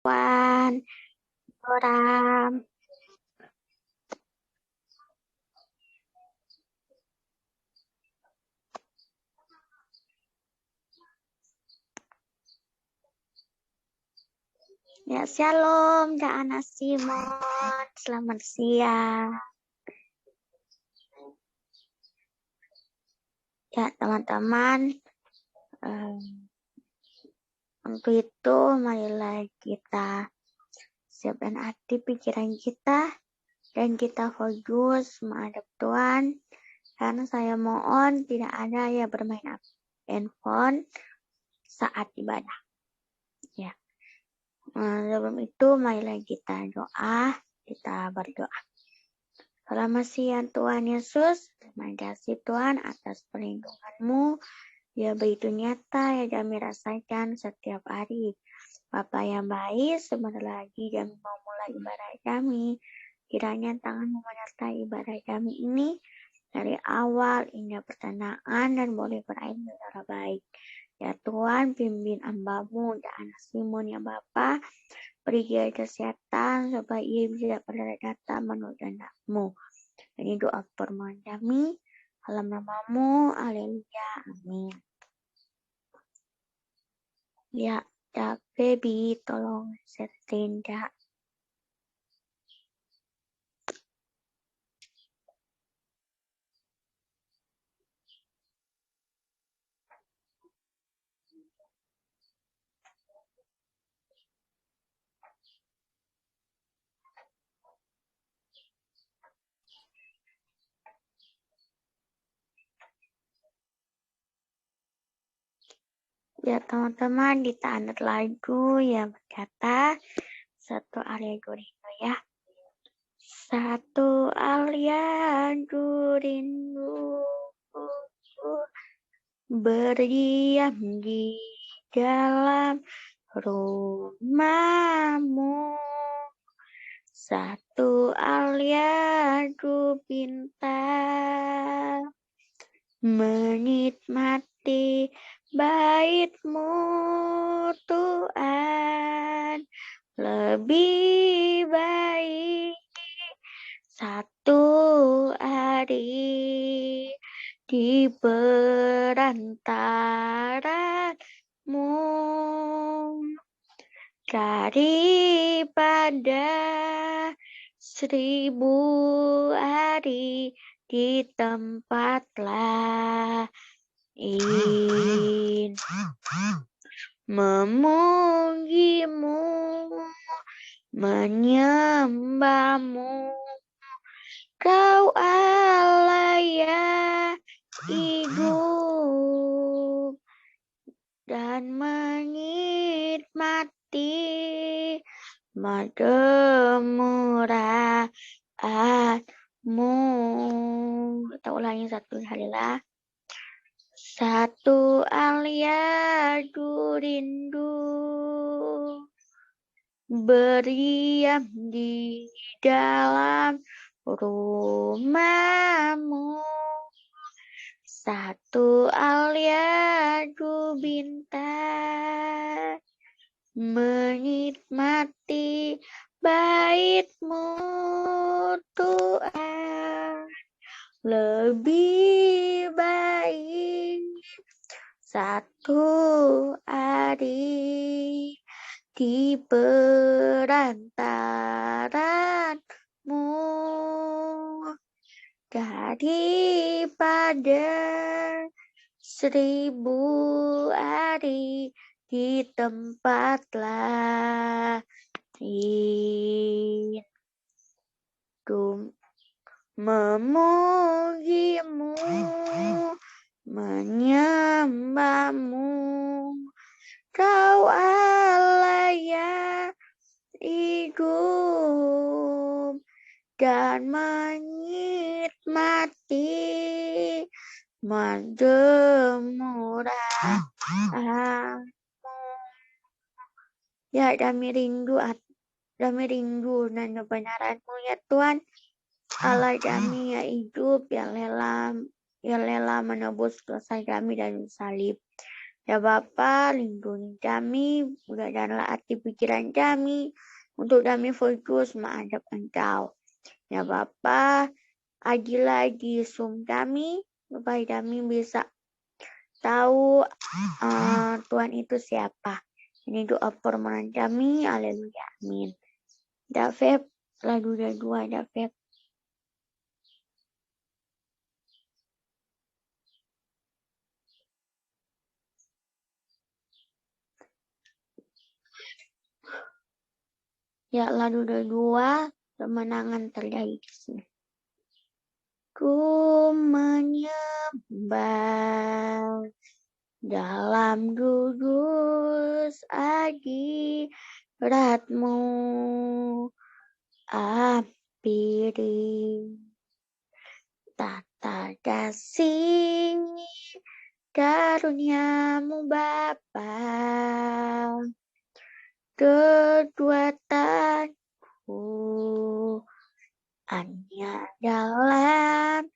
Wan, Ram. Ya, shalom, Kak Ana Simon. Selamat siang. Ya, teman-teman. Untuk itu, marilah kita siapkan hati pikiran kita dan kita fokus menghadap Tuhan. Karena saya mohon tidak ada yang bermain handphone saat ibadah. Ya. Sebelum itu, marilah kita berdoa. Selamat siang Tuhan Yesus. Terima kasih Tuhan atas perlindungan-Mu. Ya begitu nyata yang kami rasakan setiap hari. Bapa yang baik, sebentar lagi kami mau mulai ibadah kami. Kiranya tangan-Mu menyertai ibadah kami ini dari awal hingga pertengahan dan boleh berakhir secara baik. Ya Tuhan, pimpin hamba-Mu dan anak Simon ya Bapa. Beri dia kesehatan supaya ia bisa pada datang menurut kehendak-Mu. Ini doa permohonan kami. Dalam nama-Mu, haleluya, amin. Ya, baby, tolong setting Kak. Ya teman-teman, kita anut lagu yang berkata satu Alia rindu ya. Satu Alia rindu berdiam di dalam rumah-Mu. Satu Alia pinta menikmati bait-Mu Tuhan, lebih baik satu hari di perantara-Mu daripada 1000 hari di tempat lain. Memuji-Mu, menyembah-Mu, Kau Allah yang hidup dan menikmati kemurahan-Mu. Kita ulangi satu kali lah. Satu Alia rindu berdiam di dalam rumah-Mu. Satu Alia bintang menikmati bait-Mu Tuhan, lebih baik satu hari di perantara-Mu daripada 1000 hari di tempat lain. Memuji-Mu, menyembah-Mu, Kau Allah yang hidup dan menikmati kemurahan-Mu. Ya, kami rindu dan kebenaran-Mu ya Tuhan. Allah kami yang hidup, yang rela menebus dosa kami dan salib. Ya Bapa, lindungi kami, bukakanlah hati pikiran kami, untuk kami fokus menghadap Engkau. Ya Bapa, lagi Zoom kami, supaya kami bisa tahu Tuhan itu siapa. Ini doa permohonan kami, haleluya, amin. David, lagu kedua David. Ya, lagu kedua, kemenangan terjadi di sini. Ku menyembah dalam kudus hadirat-Mu, ampiri tata kasih karunia-Mu Bapa, kekuatanku hanya dalam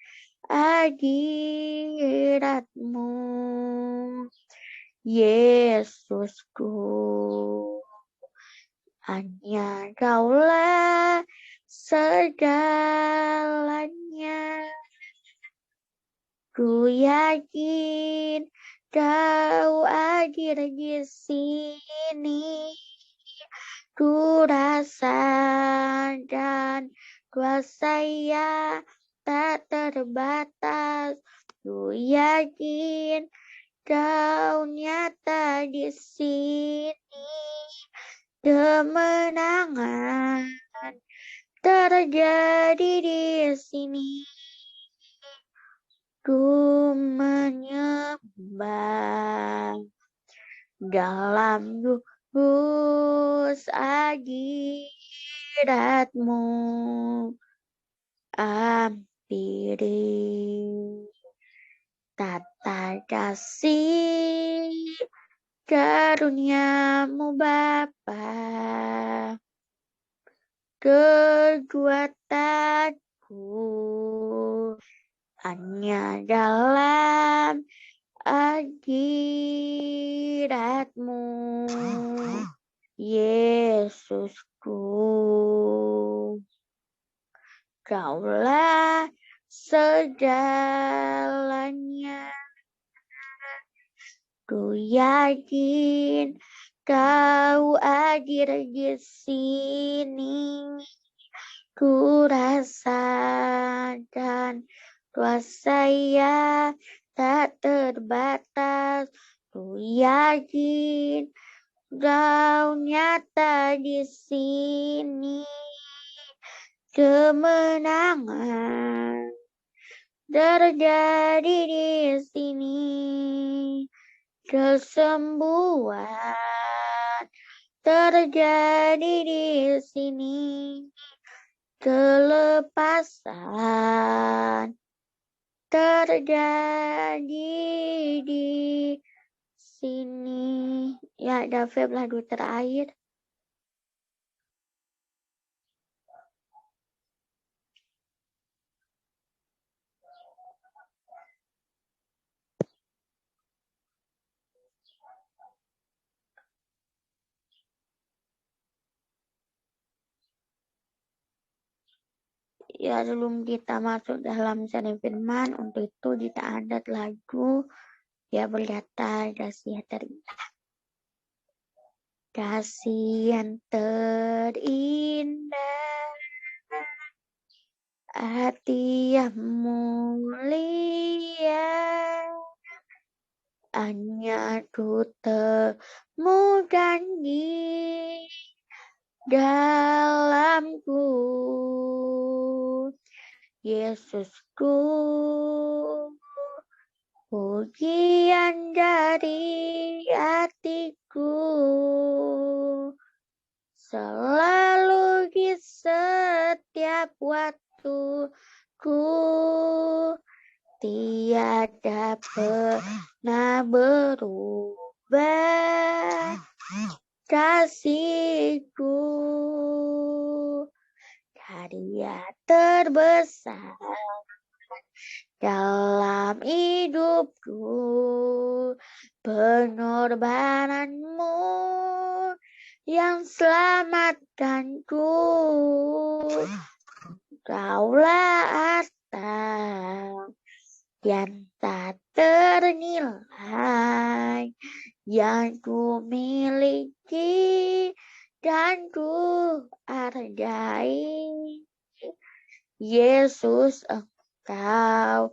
hadirat-Mu, Yesusku. Hanya Kaulah segalanya. Ku yakin Kau hadir di sini. Ku rasakan kuasa yang tak terbatas. Ku yakin Kau nyata di sini. Kemenangan terjadi di sini. Ku menyembah dalam kudus hadirat-Mu, ampiri tata kasih karunia-Mu Bapa, kekuatanku hanya dalam hadirat-Mu, Yesusku. Kaulah segalanya. Ku yakin Kau hadir di sini. Ku rasakan kuasa yang tak terbatas. Ku yakin Kau nyata di sini. Kemenangan terjadi di sini. Kesembuhan terjadi di sini. Kelepasan terjadi di sini. Ya, David lagu terakhir. Ya, sebelum kita masuk dalam seri firman, untuk itu jika ada lagu ya berkata kasih yang terindah. Kasih yang terindah, hati yang mulia, hanya ku temukan di dalamku, Yesusku. Pujian dari hatiku selalu di setiap waktuku, tiada pernah berubah kasihku. Karya terbesar dalam hidupku, pengorbananmu yang selamatkanku. Kaulah harta yang tak ternilai yang ku miliki dan ku hargai. Yesus, Engkau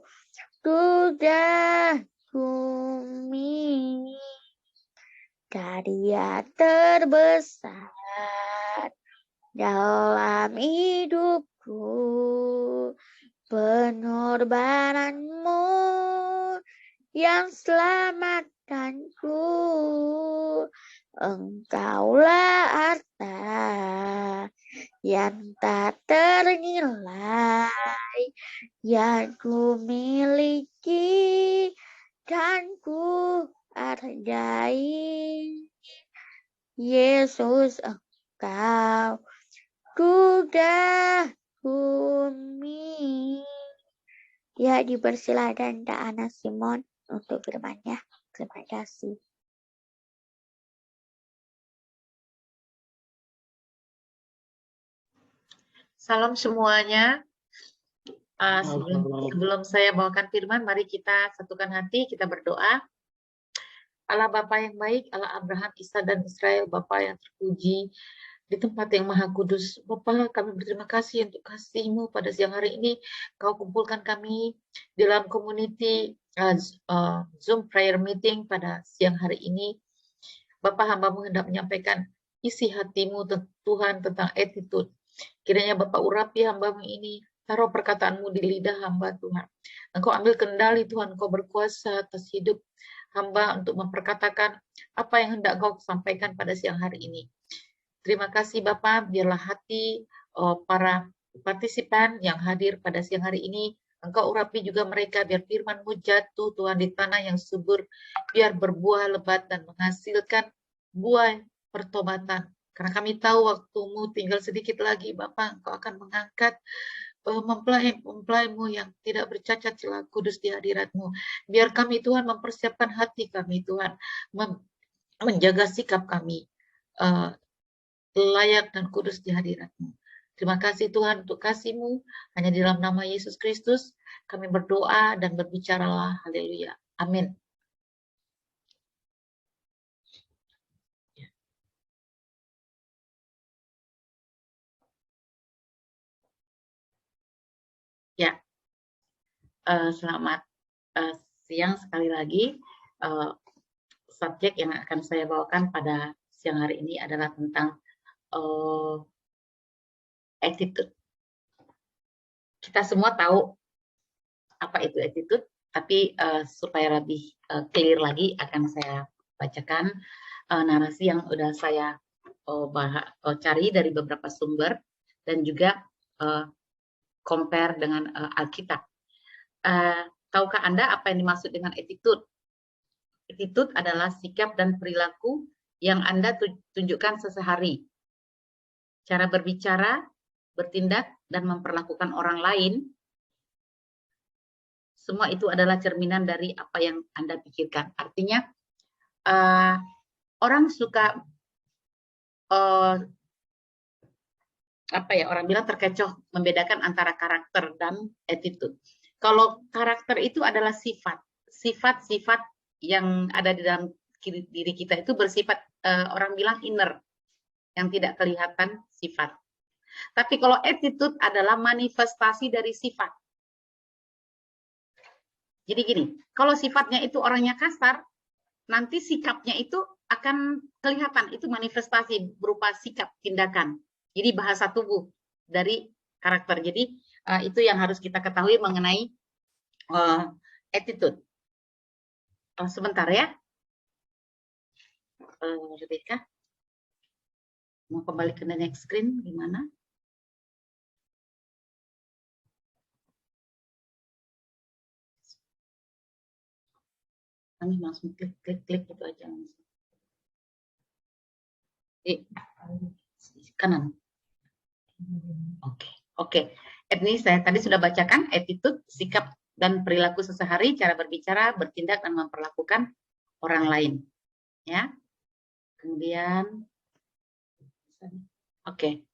sudah kumi karya terbesar dalam hidupku, pengorbananmu yang selamatkanku. Engkaulah harta yang tak ternilai yang ku miliki dan ku hargai. Yesus, Engkau sudah kumi. Ya, dipersilakan Kak Ana Simon untuk firman-Nya. Terima kasih. Salam semuanya. Sebelum saya bawakan firman, mari kita satukan hati, kita berdoa. Allah Bapa yang baik, Allah Abraham, Isa, dan Israel, Bapa yang terpuji di tempat yang maha kudus. Bapa, kami berterima kasih untuk kasih-Mu pada siang hari ini. Kau kumpulkan kami di dalam community Zoom prayer meeting pada siang hari ini. Bapa, hamba-Mu hendak menyampaikan isi hati-Mu Tuhan tentang attitude. Kiranya Bapak urapi hamba-Mu ini, taruh perkataan-Mu di lidah hamba Tuhan. Engkau ambil kendali Tuhan, Engkau berkuasa atas hidup hamba untuk memperkatakan apa yang hendak Engkau sampaikan pada siang hari ini. Terima kasih Bapak, biarlah hati para partisipan yang hadir pada siang hari ini, Engkau urapi juga mereka, biar firman-Mu jatuh Tuhan di tanah yang subur, biar berbuah lebat dan menghasilkan buah pertobatan. Karena kami tahu waktu-Mu tinggal sedikit lagi, Bapak, Engkau akan mengangkat mempelai-mu yang tidak bercacat celah kudus di hadirat-Mu. Biar kami Tuhan mempersiapkan hati kami Tuhan, menjaga sikap kami layak dan kudus di hadirat-Mu. Terima kasih Tuhan untuk kasih-Mu. Hanya di dalam nama Yesus Kristus kami berdoa dan berbicaralah. Haleluya. Amin. Ya, selamat siang sekali lagi. Subjek yang akan saya bawakan pada siang hari ini adalah tentang attitude. Kita semua tahu apa itu attitude, tapi supaya lebih clear lagi akan saya bacakan narasi yang sudah saya cari dari beberapa sumber dan juga compare dengan Alkitab. Tahukah Anda apa yang dimaksud dengan attitude? Attitude adalah sikap dan perilaku yang Anda tunjukkan sehari-hari. Cara berbicara, bertindak, dan memperlakukan orang lain, semua itu adalah cerminan dari apa yang Anda pikirkan. Artinya, orang suka orang bilang terkecoh membedakan antara karakter dan attitude. Kalau karakter itu adalah sifat-sifat yang ada di dalam diri kita itu bersifat orang bilang inner, yang tidak kelihatan sifat. Tapi kalau attitude adalah manifestasi dari sifat. Jadi gini, kalau sifatnya itu orangnya kasar, nanti sikapnya itu akan kelihatan, itu manifestasi berupa sikap, tindakan. Jadi bahasa tubuh dari karakter. Jadi itu yang harus kita ketahui mengenai attitude. Sebentar ya, Rebecca. Mau kembali ke next screen, gimana? Kami langsung klik itu aja. Kanan. Oke. Ini saya tadi sudah bacakan attitude, sikap dan perilaku sehari-hari, cara berbicara, bertindak, dan memperlakukan orang lain. Ya. Kemudian, oke.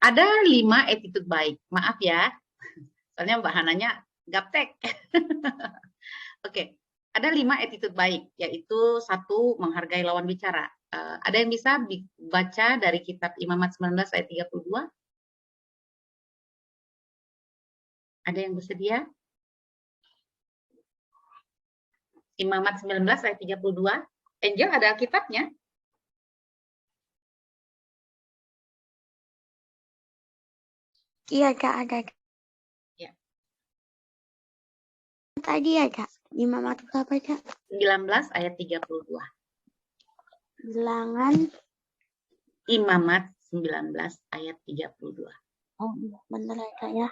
Ada 5 attitude baik. Maaf ya, soalnya Mbak Hananya gaptek. Oke. Ada 5 attitude baik, yaitu 1, menghargai lawan bicara. Ada yang bisa baca dari kitab Imamat 19 ayat 32? Ada yang bersedia? Imamat 19 ayat 32. Angel, ada kitabnya? Iya, Kak, ada. Ya. Tadi ya, Kak. Imamat berapa, Kak? 19 ayat 32. Bilangan. Imamat 19 ayat 32. Oh, bentar ya, Kak ya.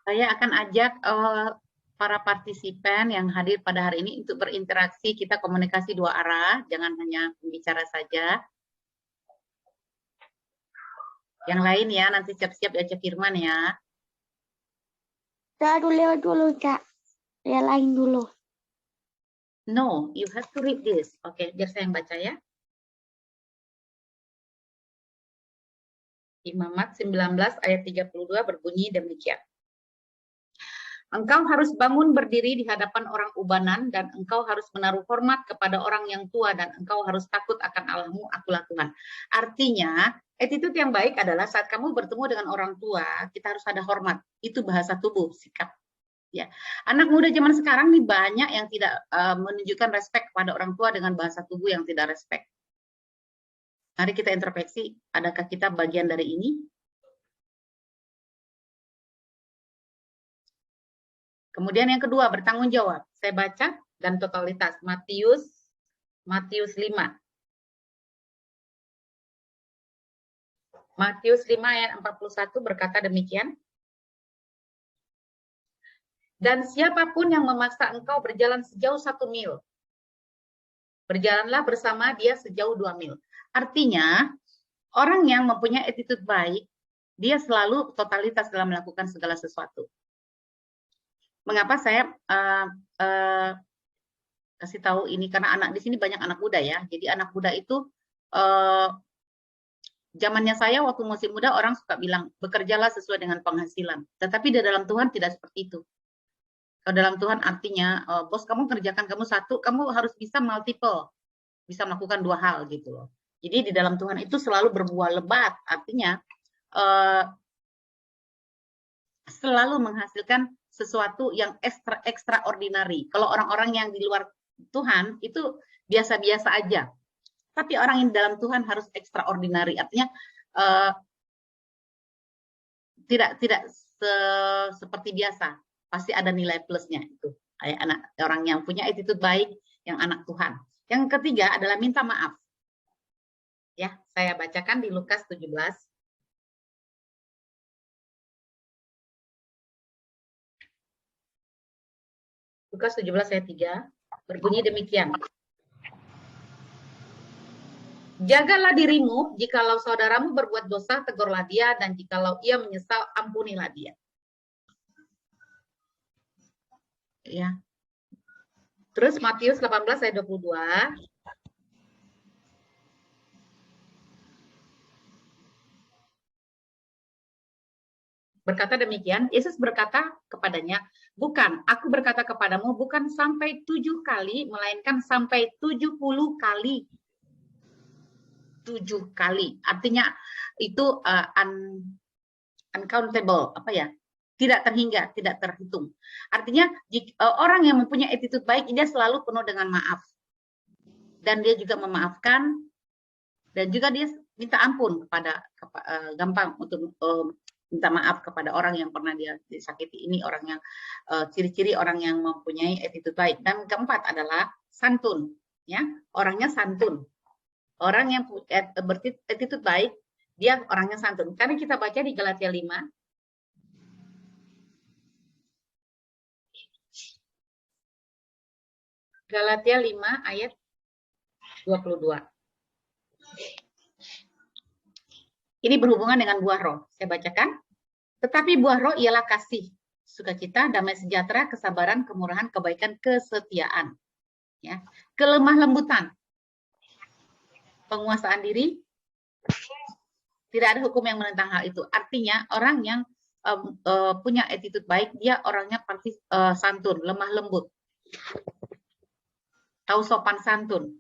Saya akan ajak para partisipan yang hadir pada hari ini untuk berinteraksi, kita komunikasi 2 arah, jangan hanya bicara saja. Yang lain ya, nanti siap-siap diajak Firman ya. Lewat dulu, Kak. Yang lain dulu. No, you have to read this. Oke, biar saya yang baca ya. Imamat 19 ayat 32 berbunyi demikian. Engkau harus bangun berdiri di hadapan orang ubanan, dan engkau harus menaruh hormat kepada orang yang tua, dan engkau harus takut akan Allahmu, akulah Tuhan. Artinya, attitude yang baik adalah saat kamu bertemu dengan orang tua, kita harus ada hormat. Itu bahasa tubuh, sikap. Ya, anak muda zaman sekarang nih banyak yang tidak menunjukkan respect kepada orang tua dengan bahasa tubuh yang tidak respect. Mari kita introspeksi, adakah kita bagian dari ini? Kemudian yang kedua, bertanggung jawab. Saya baca dan totalitas. Matius 5. Matius 5 ayat 41 berkata demikian. Dan siapapun yang memaksa engkau berjalan sejauh 1 mil, berjalanlah bersama dia sejauh 2 mil. Artinya, orang yang mempunyai attitude baik, dia selalu totalitas dalam melakukan segala sesuatu. Mengapa saya kasih tahu ini? Karena anak di sini banyak anak muda ya. Jadi anak muda itu zamannya saya waktu masih muda orang suka bilang bekerjalah sesuai dengan penghasilan. Tetapi di dalam Tuhan tidak seperti itu. Kalau dalam Tuhan artinya bos kamu kerjakan kamu satu, kamu harus bisa multiple, bisa melakukan 2 hal gitu loh. Jadi di dalam Tuhan itu selalu berbuah lebat. Artinya selalu menghasilkan sesuatu yang extraordinary. Kalau orang-orang yang di luar Tuhan itu biasa-biasa aja. Tapi orang yang dalam Tuhan harus extraordinary. Artinya tidak seperti biasa. Pasti ada nilai plusnya itu. Kayak anak orang yang punya attitude baik, yang anak Tuhan. Yang ketiga adalah minta maaf. Ya, saya bacakan di Lukas 17. Lukas 17 ayat 3 berbunyi demikian. Jagalah dirimu, jikalau saudaramu berbuat dosa, tegurlah dia, dan jikalau ia menyesal, ampunilah dia. Ya. Terus Matius 18 ayat 22. Berkata demikian, Yesus berkata kepadanya, bukan, aku berkata kepadamu, bukan sampai 7 kali, melainkan sampai 70 kali. 7 kali. Artinya itu uncountable, apa ya? Tidak terhingga, tidak terhitung. Artinya orang yang mempunyai attitude baik, dia selalu penuh dengan maaf. Dan dia juga memaafkan, dan juga dia minta ampun kepada gampang untuk minta maaf kepada orang yang pernah dia disakiti. Ini orang yang ciri-ciri orang yang mempunyai attitude baik. Dan keempat adalah santun, ya, orangnya santun. Orang yang attitude baik, dia orangnya santun. Karena kita baca di Galatia 5. Galatia 5 ayat 22. Ini berhubungan dengan buah roh. Saya bacakan. Tetapi buah roh ialah kasih, sukacita, damai sejahtera, kesabaran, kemurahan, kebaikan, kesetiaan, ya, kelemah lembutan, penguasaan diri. Tidak ada hukum yang menentang hal itu. Artinya orang yang punya attitude baik, dia orangnya pasti santun, lemah lembut, tahu sopan santun.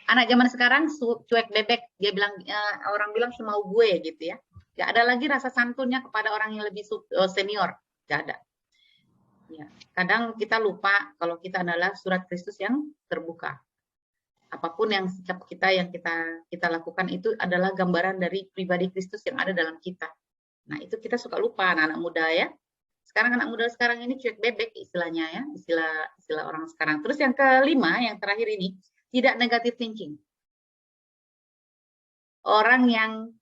Anak zaman sekarang cuek bebek, dia bilang orang bilang semau gue gitu ya. Gak ada lagi rasa santunnya kepada orang yang lebih senior, gak ada. Ya, kadang kita lupa kalau kita adalah surat Kristus yang terbuka. Apapun yang sikap kita yang kita lakukan itu adalah gambaran dari pribadi Kristus yang ada dalam kita. Nah, itu kita suka lupa anak-anak muda ya. Sekarang anak muda sekarang ini cuek bebek istilahnya ya, istilah orang sekarang. Terus yang kelima, yang terakhir ini, tidak negative thinking. Orang yang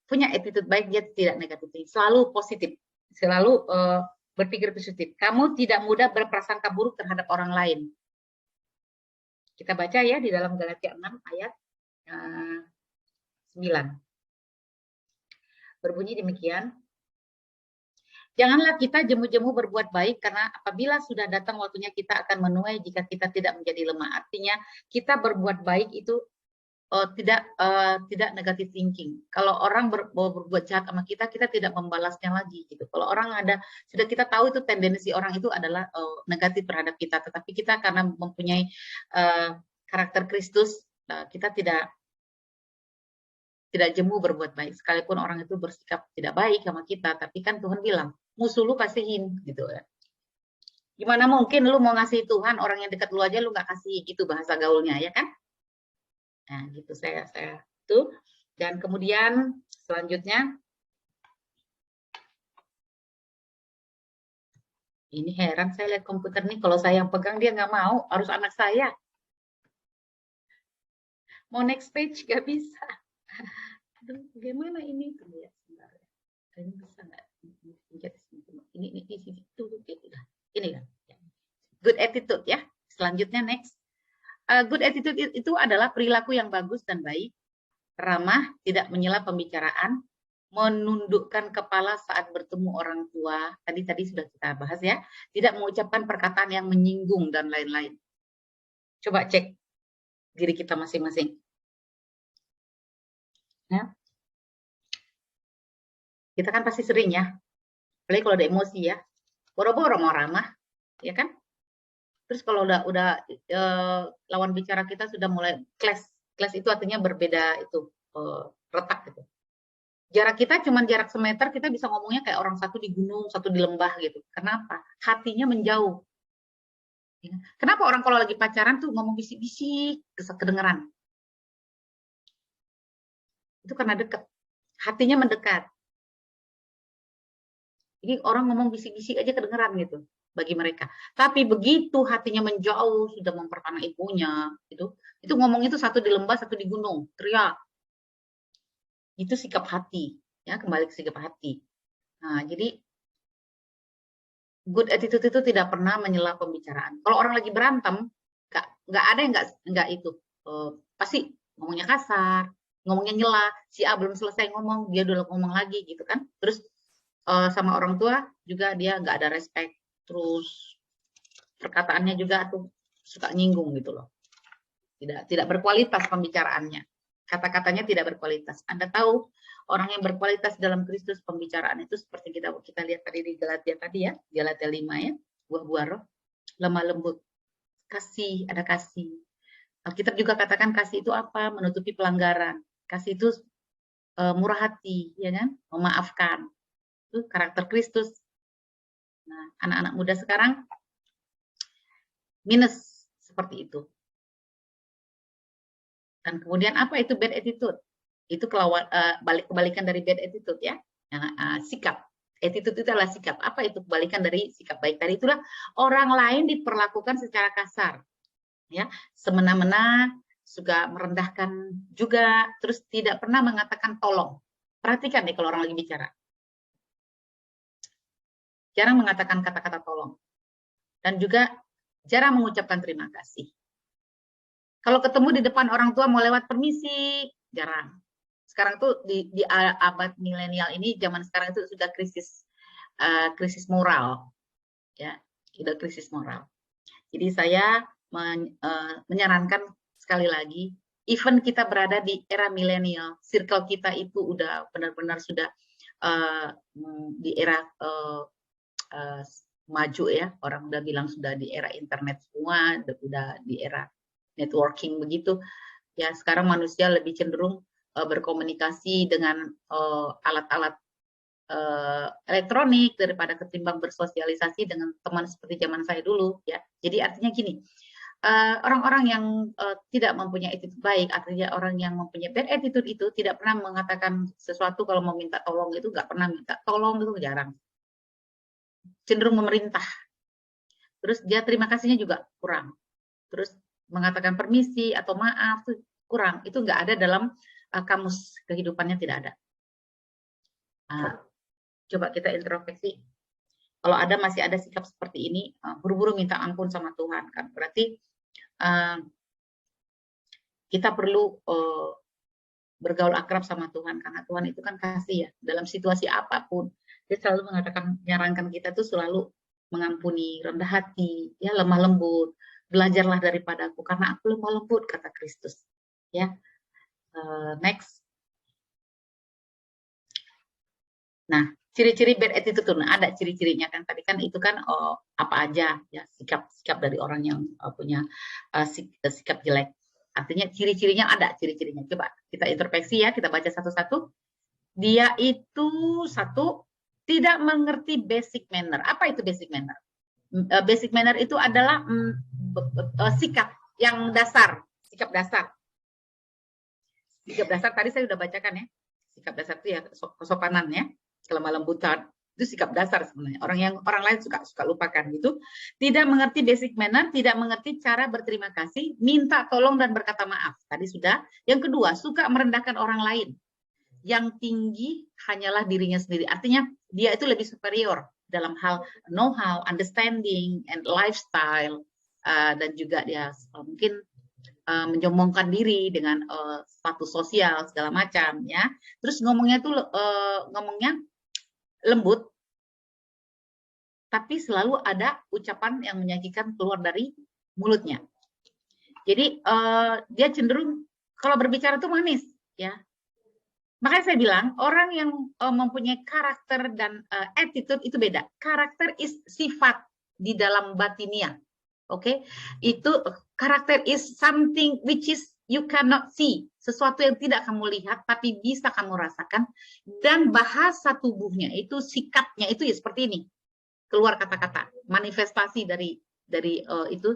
punya attitude baik, dia tidak negatif, selalu positif, selalu berpikir positif. Kamu tidak mudah berprasangka buruk terhadap orang lain. Kita baca ya di dalam Galatia 6 ayat 9. Berbunyi demikian. Janganlah kita jemu-jemu berbuat baik, karena apabila sudah datang waktunya kita akan menuai jika kita tidak menjadi lemah. Artinya kita berbuat baik itu tidak negative thinking. Kalau orang berbuat jahat sama kita, kita tidak membalasnya lagi gitu. Kalau orang sudah kita tahu itu tendensi orang itu adalah negatif terhadap kita, tetapi kita karena mempunyai karakter Kristus, kita tidak jemu berbuat baik. Sekalipun orang itu bersikap tidak baik sama kita, tapi kan Tuhan bilang, musuh lu kasihin gitu ya. Gimana mungkin lu mau ngasih Tuhan, orang yang dekat lu aja lu nggak kasih, gitu bahasa gaulnya ya kan? Nah, gitu saya itu. Dan kemudian selanjutnya ini heran saya lihat komputer nih, kalau saya yang pegang dia nggak mau, harus anak saya. Mau next page nggak bisa. Aduh, bagaimana ini? Tunggu ya, sebentar. Ini bisa nggak? Ini kan. Good attitude ya. Selanjutnya next. Good attitude itu adalah perilaku yang bagus dan baik, ramah, tidak menyela pembicaraan, menundukkan kepala saat bertemu orang tua. Tadi sudah kita bahas ya. Tidak mengucapkan perkataan yang menyinggung dan lain-lain. Coba cek diri kita masing-masing. Ya. Kita kan pasti sering ya. Apalagi kalau ada emosi ya. Boro-boro mau ramah, ya kan? Terus kalau udah lawan bicara kita sudah mulai clash itu artinya berbeda itu retak gitu. Jarak kita cuma jarak semeter, kita bisa ngomongnya kayak orang satu di gunung, satu di lembah gitu. Kenapa? Hatinya menjauh. Kenapa orang kalau lagi pacaran tuh ngomong bisik-bisik, kedengeran? Itu karena dekat. Hatinya mendekat. Jadi orang ngomong bisik-bisik aja kedengeran gitu bagi mereka. Tapi begitu hatinya menjauh, sudah mempertanah ibunya, itu ngomong itu satu di lembah, satu di gunung, teriak. Itu sikap hati, ya, kembali ke sikap hati. Nah, jadi good attitude itu tidak pernah menyela pembicaraan. Kalau orang lagi berantem, nggak ada yang nggak itu, pasti ngomongnya kasar, ngomongnya nyela. Si A belum selesai ngomong, dia udah ngomong lagi gitu kan. Terus sama orang tua juga dia nggak ada respect, terus perkataannya juga tuh suka nyinggung gitu loh, tidak berkualitas pembicaraannya, kata-katanya tidak berkualitas. Anda tahu orang yang berkualitas dalam Kristus pembicaraan itu seperti kita lihat tadi di Galatia tadi ya, Galatia 5 ya, buah-buah roh, lemah lembut, kasih, ada kasih. Alkitab juga katakan kasih itu apa? Menutupi pelanggaran. Kasih itu murah hati, ya kan? Memaafkan. Itu karakter Kristus. Nah, anak-anak muda sekarang minus seperti itu. Dan kemudian apa itu bad attitude? Itu kebalikan dari bad attitude ya. Sikap. Attitude itu adalah sikap. Apa itu kebalikan dari sikap baik tadi? Itulah orang lain diperlakukan secara kasar. Ya, semena-mena, juga merendahkan juga, terus tidak pernah mengatakan tolong. Perhatikan nih kalau orang lagi bicara. Jarang mengatakan kata-kata tolong. Dan juga jarang mengucapkan terima kasih. Kalau ketemu di depan orang tua mau lewat permisi, jarang. Sekarang tuh di abad milenial ini, zaman sekarang itu sudah krisis moral, ya, sudah krisis moral. Jadi saya menyarankan sekali lagi, even kita berada di era milenial, circle kita itu udah benar-benar sudah di era maju ya, orang udah bilang sudah di era internet semua, udah di era networking begitu. Ya, sekarang manusia lebih cenderung berkomunikasi dengan alat-alat elektronik daripada ketimbang bersosialisasi dengan teman seperti zaman saya dulu ya. Jadi artinya gini, orang-orang yang tidak mempunyai attitude baik, artinya orang yang mempunyai bad attitude itu tidak pernah mengatakan sesuatu kalau mau minta tolong itu nggak pernah minta tolong, itu jarang. Cenderung memerintah. Terus dia terima kasihnya juga kurang. Terus mengatakan permisi atau maaf tuh kurang. Itu nggak ada dalam kamus kehidupannya, tidak ada. Coba kita introspeksi. Kalau ada masih ada sikap seperti ini, buru-buru minta ampun sama Tuhan kan. Berarti kita perlu bergaul akrab sama Tuhan, karena Tuhan itu kan kasih ya. Dalam situasi apapun, dia selalu menyarankan kita tuh selalu mengampuni, rendah hati, ya, lemah lembut. Belajarlah daripadaku karena aku lemah lembut, kata Kristus. Ya, next. Nah, ciri-ciri bad attitude tuh, nah, ada ciri-cirinya kan. Tadi kan itu kan apa aja ya, sikap dari orang yang punya sikap jelek. Artinya ciri-cirinya ada ciri-cirinya. Coba kita introspeksi ya, kita baca satu-satu. Dia itu satu, tidak mengerti basic manner. Apa itu basic manner? Basic manner itu adalah sikap yang dasar, sikap dasar. Sikap dasar tadi saya sudah bacakan ya. Sikap dasar itu ya kesopanan ya, kelemah lembutan. Itu sikap dasar sebenarnya. Orang lain suka lupakan gitu. Tidak mengerti basic manner, tidak mengerti cara berterima kasih, minta tolong dan berkata maaf. Tadi sudah. Yang kedua, suka merendahkan orang lain. Yang tinggi hanyalah dirinya sendiri. Artinya dia itu lebih superior dalam hal know-how, understanding, and lifestyle, dan juga dia mungkin menyombongkan diri dengan status sosial segala macam ya. Terus ngomongnya lembut, tapi selalu ada ucapan yang menyakitkan keluar dari mulutnya. Jadi dia cenderung kalau berbicara tuh manis ya. Makanya saya bilang orang yang mempunyai karakter dan attitude itu beda. Karakter is sifat di dalam batinia. Oke, itu karakter is something which is you cannot see, sesuatu yang tidak kamu lihat tapi bisa kamu rasakan. Dan bahasa tubuhnya itu, sikapnya itu ya seperti ini, keluar kata-kata, manifestasi dari itu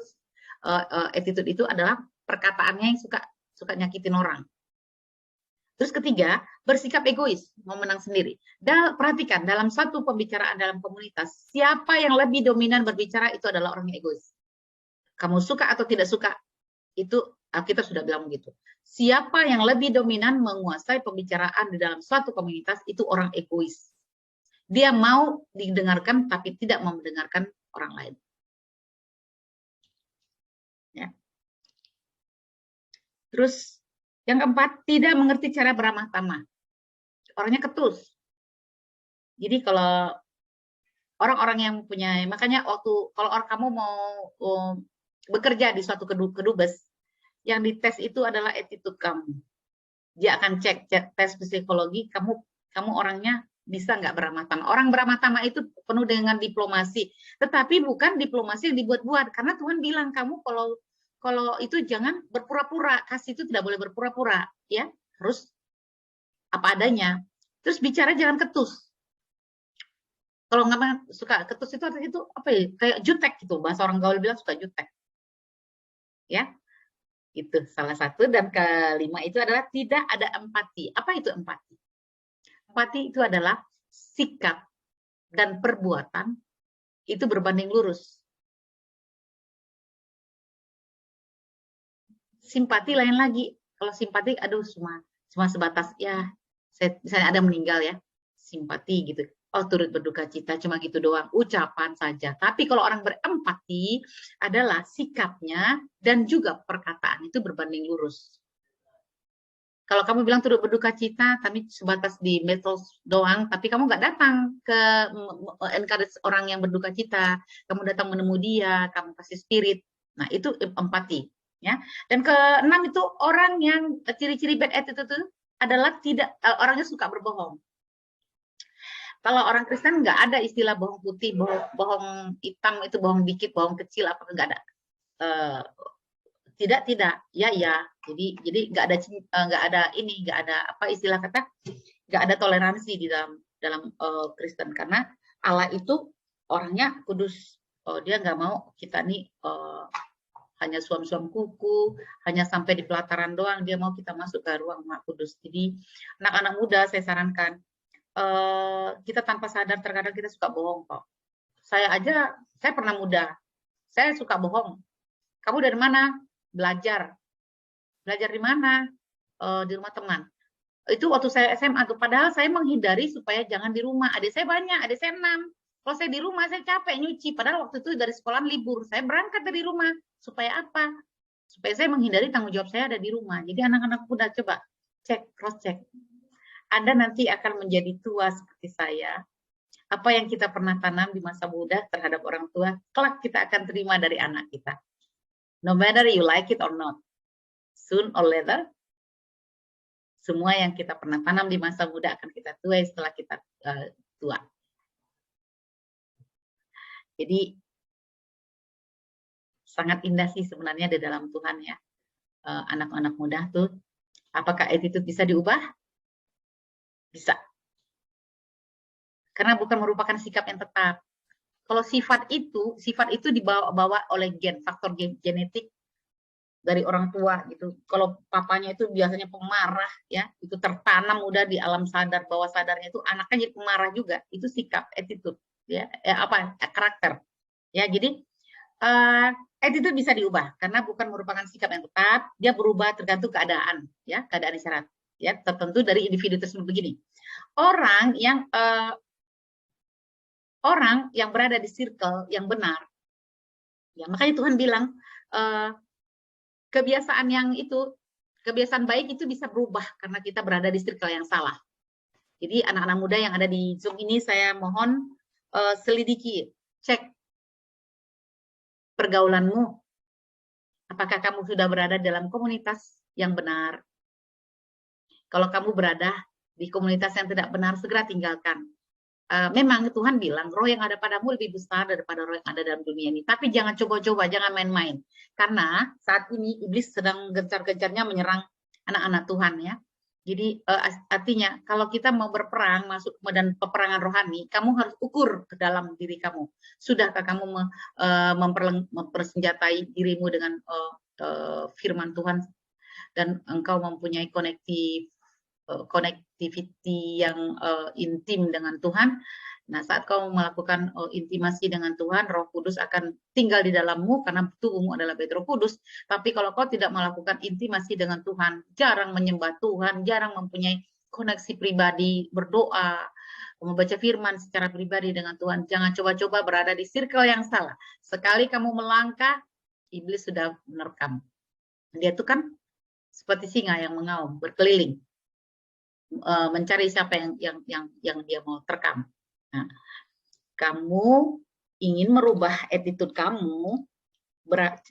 attitude itu adalah perkataannya yang suka nyakitin orang. Terus ketiga, bersikap egois, mau menang sendiri. Dan perhatikan, dalam satu pembicaraan dalam komunitas, siapa yang lebih dominan berbicara itu adalah orang yang egois. Kamu suka atau tidak suka, itu kita sudah bilang begitu. Siapa yang lebih dominan menguasai pembicaraan di dalam suatu komunitas, itu orang egois. Dia mau didengarkan, tapi tidak mau mendengarkan orang lain. Ya. Terus, yang keempat, tidak mengerti cara beramah tamah. Orangnya ketus. Jadi kalau orang-orang yang punya, makanya kalau kamu mau bekerja di suatu kedubes, yang dites itu adalah attitude kamu. Dia akan cek tes psikologi, kamu orangnya bisa nggak beramah tamah. Orang beramah tamah itu penuh dengan diplomasi, tetapi bukan diplomasi yang dibuat-buat, karena Tuhan bilang kamu kalau itu jangan berpura-pura, kasih itu tidak boleh berpura-pura, ya harus apa adanya. Terus bicara jangan ketus. Kalau nggak suka ketus itu artinya itu apa ya? Kayak jutek gitu, bahasa orang gaul bilang suka jutek. Ya, itu salah satu. Dan kelima itu adalah tidak ada empati. Apa itu empati? Empati itu adalah sikap dan perbuatan itu berbanding lurus. Simpati lain lagi. Kalau simpati, aduh cuma sebatas ya, misalnya ada meninggal ya, simpati gitu. oh turut berduka cita, cuma gitu doang, ucapan saja. Tapi kalau orang berempati adalah sikapnya dan juga perkataan itu berbanding lurus. Kalau kamu bilang turut berduka cita, tapi sebatas di medsos doang, tapi kamu nggak datang ke encourage orang yang berduka cita, kamu datang menemui dia, kamu kasih spirit, nah itu empati, ya. Dan keenam itu orang yang ciri-ciri bad attitude itu adalah tidak orangnya suka berbohong. Kalau orang Kristen nggak ada istilah bohong putih, bohong hitam itu bohong dikit, bohong kecil apa nggak ada. Tidak ya jadi nggak ada ini nggak ada apa istilah kata nggak ada toleransi di dalam Kristen karena Allah itu orangnya kudus. Dia nggak mau kita nih hanya suam-suam kuku, hanya sampai di pelataran doang. Dia mau kita masuk ke ruang Maha Kudus. Jadi anak-anak muda saya sarankan kita tanpa sadar terkadang kita suka bohong kok. Saya pernah muda, saya suka bohong. Kamu dari mana? Belajar di mana? Di rumah teman. Itu waktu saya SMA tuh, padahal saya menghindari supaya jangan di rumah. Adik saya banyak, adik saya 6. Kalau saya di rumah saya capek nyuci, padahal waktu itu dari sekolah libur. Saya berangkat dari rumah supaya apa? Supaya saya menghindari tanggung jawab saya ada di rumah. Jadi anak-anak muda coba cross check. Anda nanti akan menjadi tua seperti saya. Apa yang kita pernah tanam di masa muda terhadap orang tua, kelak kita akan terima dari anak kita. No matter you like it or not. Soon or later, semua yang kita pernah tanam di masa muda akan kita tuai setelah kita tua. Jadi sangat indah sih sebenarnya di dalam Tuhan ya. Anak-anak muda tuh, apakah attitude bisa diubah? Bisa. Karena bukan merupakan sikap yang tetap. Kalau sifat itu dibawa oleh faktor genetik dari orang tua gitu. Kalau papanya itu biasanya pemarah ya, itu tertanam udah di alam sadar, bawah sadarnya itu anaknya jadi pemarah juga. Itu sikap, attitude ya, karakter. Ya, jadi attitude bisa diubah karena bukan merupakan sikap yang tetap, dia berubah tergantung keadaan ya, keadaan syarat ya, tertentu dari individu tersebut begini. Orang yang berada di circle yang benar. Ya, makanya Tuhan bilang kebiasaan baik itu bisa berubah karena kita berada di circle yang salah. Jadi anak-anak muda yang ada di Zoom ini saya mohon selidiki, cek pergaulanmu. Apakah kamu sudah berada dalam komunitas yang benar? Kalau kamu berada di komunitas yang tidak benar, segera tinggalkan. Memang Tuhan bilang roh yang ada padamu lebih besar daripada roh yang ada dalam dunia ini. Tapi jangan coba-coba, jangan main-main. Karena saat ini iblis sedang gencar-gencarnya menyerang anak-anak Tuhan ya. Jadi artinya kalau kita mau berperang, masuk ke medan peperangan rohani, kamu harus ukur ke dalam diri kamu. Sudahkah kamu mempersenjatai dirimu dengan firman Tuhan dan engkau mempunyai connectivity yang intim dengan Tuhan. Nah, saat kau melakukan intimasi dengan Tuhan, Roh Kudus akan tinggal di dalammu karena tubuhmu adalah bait Roh Kudus. Tapi kalau kau tidak melakukan intimasi dengan Tuhan, jarang menyembah Tuhan, jarang mempunyai koneksi pribadi, berdoa, membaca firman secara pribadi dengan Tuhan, jangan coba-coba berada di circle yang salah. Sekali kamu melangkah, iblis sudah menerkam. Dia itu kan seperti singa yang mengaum, berkeliling, mencari siapa yang dia mau terkam. Nah, kamu ingin merubah attitude kamu,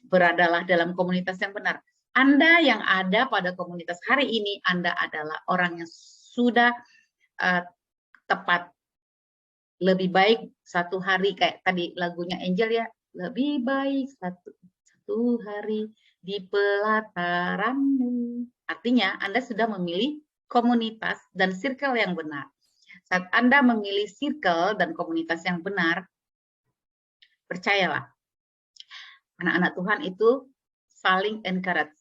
beradalah dalam komunitas yang benar. Anda yang ada pada komunitas hari ini, Anda adalah orang yang sudah tepat. Lebih baik satu hari, kayak tadi lagunya Angel ya, lebih baik satu hari di pelataranmu. Artinya Anda sudah memilih komunitas dan circle yang benar. Saat Anda memilih circle dan komunitas yang benar, percayalah, anak-anak Tuhan itu saling encourage.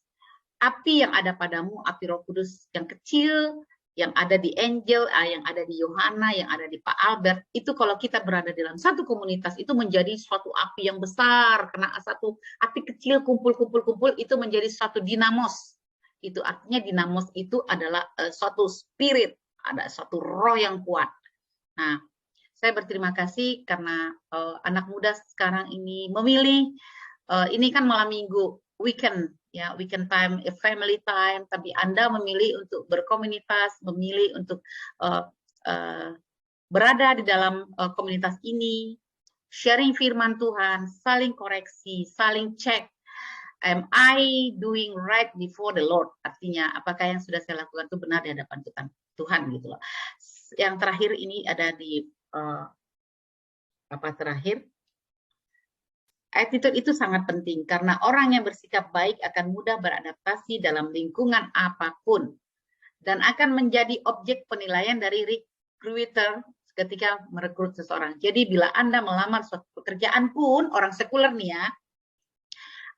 Api yang ada padamu, api Roh Kudus yang kecil, yang ada di Angel, yang ada di Yohana, yang ada di Pak Albert, itu kalau kita berada dalam satu komunitas, itu menjadi suatu api yang besar, karena satu api kecil kumpul, itu menjadi suatu dinamos. Itu artinya dinamos itu adalah suatu spirit, ada suatu roh yang kuat. Nah, Saya berterima kasih karena anak muda sekarang ini memilih, ini kan malam minggu, weekend, ya, weekend time, family time, tapi Anda memilih untuk berkomunitas, memilih untuk berada di dalam komunitas ini, sharing firman Tuhan, saling koreksi, saling cek, am I doing right before the Lord? Artinya, apakah yang sudah saya lakukan itu benar di hadapan Tuhan gitu loh. Yang terakhir ini ada di apa terakhir? Attitude itu sangat penting karena orang yang bersikap baik akan mudah beradaptasi dalam lingkungan apapun dan akan menjadi objek penilaian dari recruiter ketika merekrut seseorang. Jadi bila Anda melamar suatu pekerjaan pun, orang sekuler nih ya,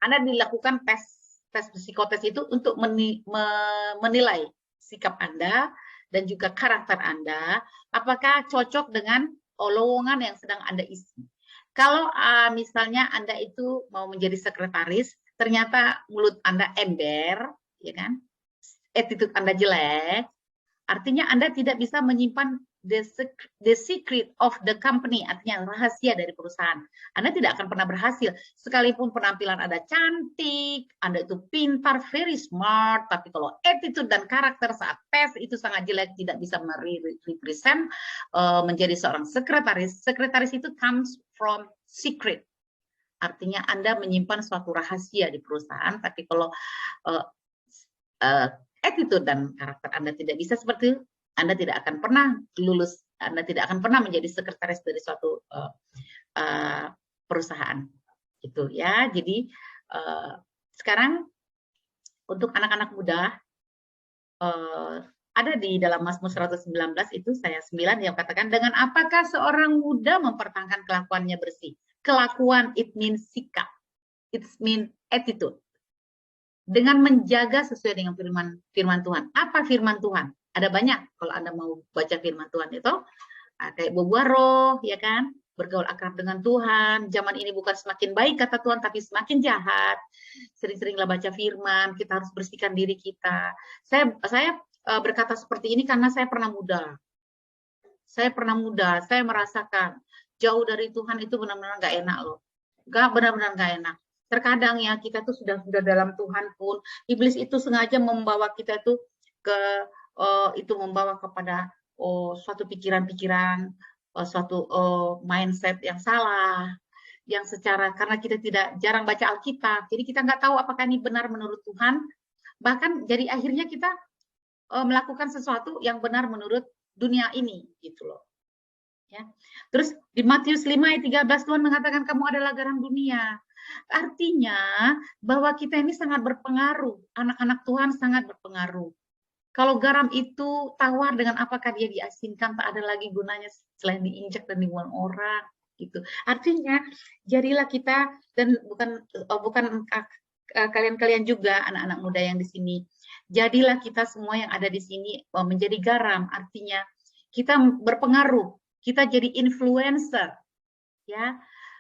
Anda dilakukan tes psikotes itu untuk menilai sikap Anda dan juga karakter Anda, apakah cocok dengan lowongan yang sedang Anda isi. Kalau misalnya Anda itu mau menjadi sekretaris, ternyata mulut Anda ember, ya kan? Attitude Anda jelek, artinya Anda tidak bisa menyimpan the secret of the company, artinya rahasia dari perusahaan. Anda tidak akan pernah berhasil. Sekalipun penampilan Anda cantik, Anda itu pintar, very smart, tapi kalau attitude dan karakter saat tes itu sangat jelek, tidak bisa merepresent menjadi seorang sekretaris. Sekretaris itu comes from secret. Artinya Anda menyimpan suatu rahasia di perusahaan, tapi kalau attitude dan karakter Anda tidak bisa seperti itu, Anda tidak akan pernah lulus, Anda tidak akan pernah menjadi sekretaris dari suatu perusahaan. Gitu ya. Jadi sekarang untuk anak-anak muda ada di dalam Mazmur 119 itu saya 9 yang katakan, dengan apakah seorang muda mempertahankan kelakuannya bersih? Kelakuan it means sikap, it means attitude. Dengan menjaga sesuai dengan firman Tuhan. Apa firman Tuhan? Ada banyak kalau Anda mau baca firman Tuhan itu. Kayak berbuah roh, ya kan? Bergaul akrab dengan Tuhan. Zaman ini bukan semakin baik kata Tuhan, tapi semakin jahat. Sering-seringlah baca firman, kita harus bersihkan diri kita. Saya berkata seperti ini karena saya pernah muda. Saya merasakan jauh dari Tuhan itu benar-benar nggak enak loh. Benar-benar nggak enak. Terkadang ya kita tuh sudah dalam Tuhan pun iblis itu sengaja membawa kita itu membawa kepada suatu pikiran-pikiran, suatu mindset yang salah, yang secara karena kita jarang baca Alkitab, jadi kita nggak tahu apakah ini benar menurut Tuhan. Bahkan jadi akhirnya kita melakukan sesuatu yang benar menurut dunia ini gitu loh. Ya. Terus di Matius 5 ayat 13 Tuhan mengatakan kamu adalah garam dunia. Artinya bahwa kita ini sangat berpengaruh, anak-anak Tuhan sangat berpengaruh. Kalau garam itu tawar dengan apakah dia diasinkan, tak ada lagi gunanya selain diinjak dan dibuang orang gitu. Artinya jadilah kita, dan bukan kalian-kalian juga anak-anak muda yang di sini, jadilah kita semua yang ada di sini menjadi garam. Artinya kita berpengaruh, kita jadi influencer, ya.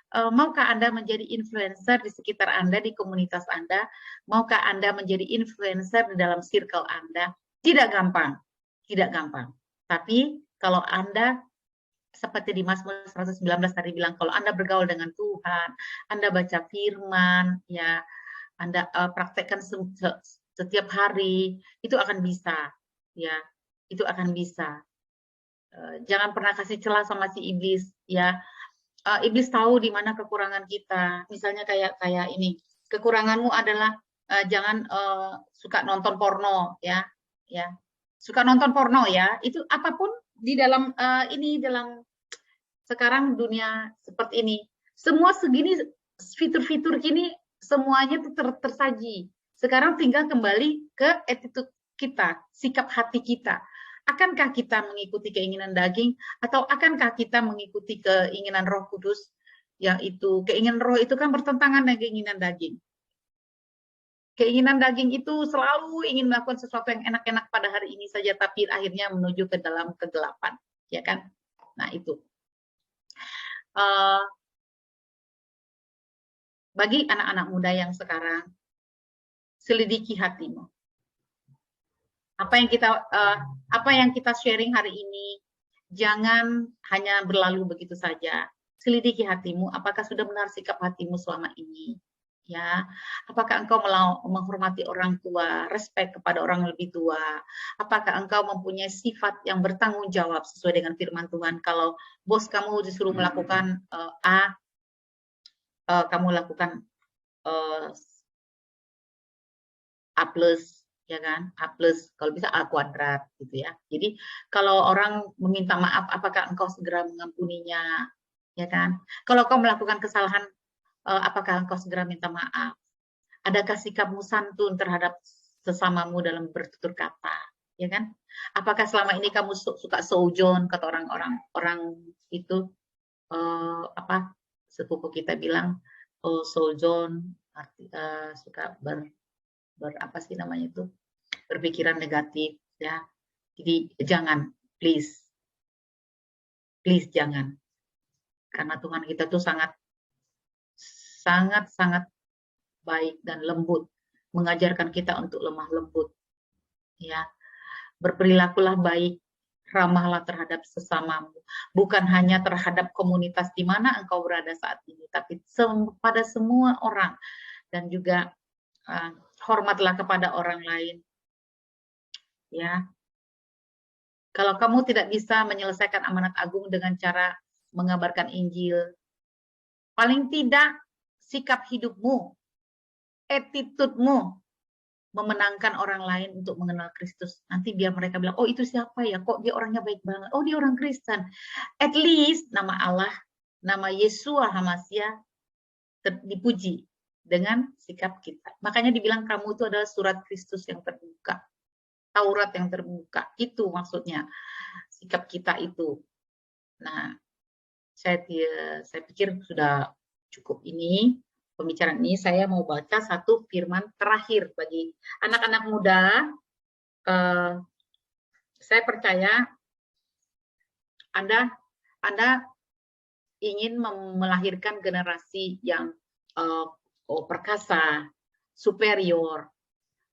Maukah Anda menjadi influencer di sekitar Anda, di komunitas Anda? Maukah Anda menjadi influencer di dalam circle Anda? Tidak gampang, tidak gampang. Tapi kalau Anda seperti di Mazmur 119 tadi bilang, kalau Anda bergaul dengan Tuhan, Anda baca firman, ya, Anda praktekkan setiap hari, itu akan bisa, ya, itu akan bisa. Jangan pernah kasih celah sama si iblis, ya. Iblis tahu di mana kekurangan kita. Misalnya kayak ini, kekuranganmu adalah jangan suka nonton porno, ya, suka nonton porno, ya. Itu apapun di dalam dalam sekarang dunia seperti ini, semua segini fitur-fitur kini semuanya tersaji. Sekarang tinggal kembali ke attitude kita, sikap hati kita. Akankah kita mengikuti keinginan daging atau akankah kita mengikuti keinginan Roh Kudus? Yang itu keinginan roh itu kan bertentangan dengan keinginan daging. Keinginan daging itu selalu ingin melakukan sesuatu yang enak-enak pada hari ini saja, tapi akhirnya menuju ke dalam kegelapan, ya kan? Nah itu. Bagi anak-anak muda yang sekarang, selidiki hatimu. Apa yang kita sharing hari ini, Jangan hanya berlalu begitu saja. Selidiki hatimu, apakah sudah benar sikap hatimu selama ini? Ya, apakah engkau menghormati orang tua, respect kepada orang yang lebih tua? Apakah engkau mempunyai sifat yang bertanggung jawab sesuai dengan firman Tuhan? Kalau bos kamu disuruh melakukan A, kamu lakukan A plus, ya kan? A plus, kalau bisa A kuadrat, gitu ya. Jadi kalau orang meminta maaf, apakah engkau segera mengampuninya, ya kan? Kalau kau melakukan kesalahan, apakah engkau segera minta maaf? Adakah sikapmu santun terhadap sesamamu dalam bertutur kata, ya kan? Apakah selama ini kamu suka seujon, kata orang itu apa sepupu kita bilang, oh seujon, suka apa sih namanya itu, berpikiran negatif, ya. Jadi jangan, please jangan, karena Tuhan kita tuh sangat baik dan lembut, mengajarkan kita untuk lemah lembut, ya. Berperilakulah baik, ramahlah terhadap sesamamu, bukan hanya terhadap komunitas di mana engkau berada saat ini, tapi pada semua orang, dan juga hormatlah kepada orang lain, ya. Kalau kamu tidak bisa menyelesaikan amanat agung dengan cara mengabarkan Injil, paling tidak sikap hidupmu, attitude-mu memenangkan orang lain untuk mengenal Kristus. Nanti biar mereka bilang, oh itu siapa ya? Kok dia orangnya baik banget? Oh dia orang Kristen. At least nama Allah, nama Yesua HaMasiah dipuji dengan sikap kita. Makanya dibilang kamu itu adalah surat Kristus yang terbuka. Taurat yang terbuka. Itu maksudnya. Sikap kita itu. Nah, saya pikir sudah cukup ini. Pembicaraan ini saya mau baca satu firman terakhir bagi anak-anak muda. Saya percaya Anda ingin melahirkan generasi yang perkasa, superior,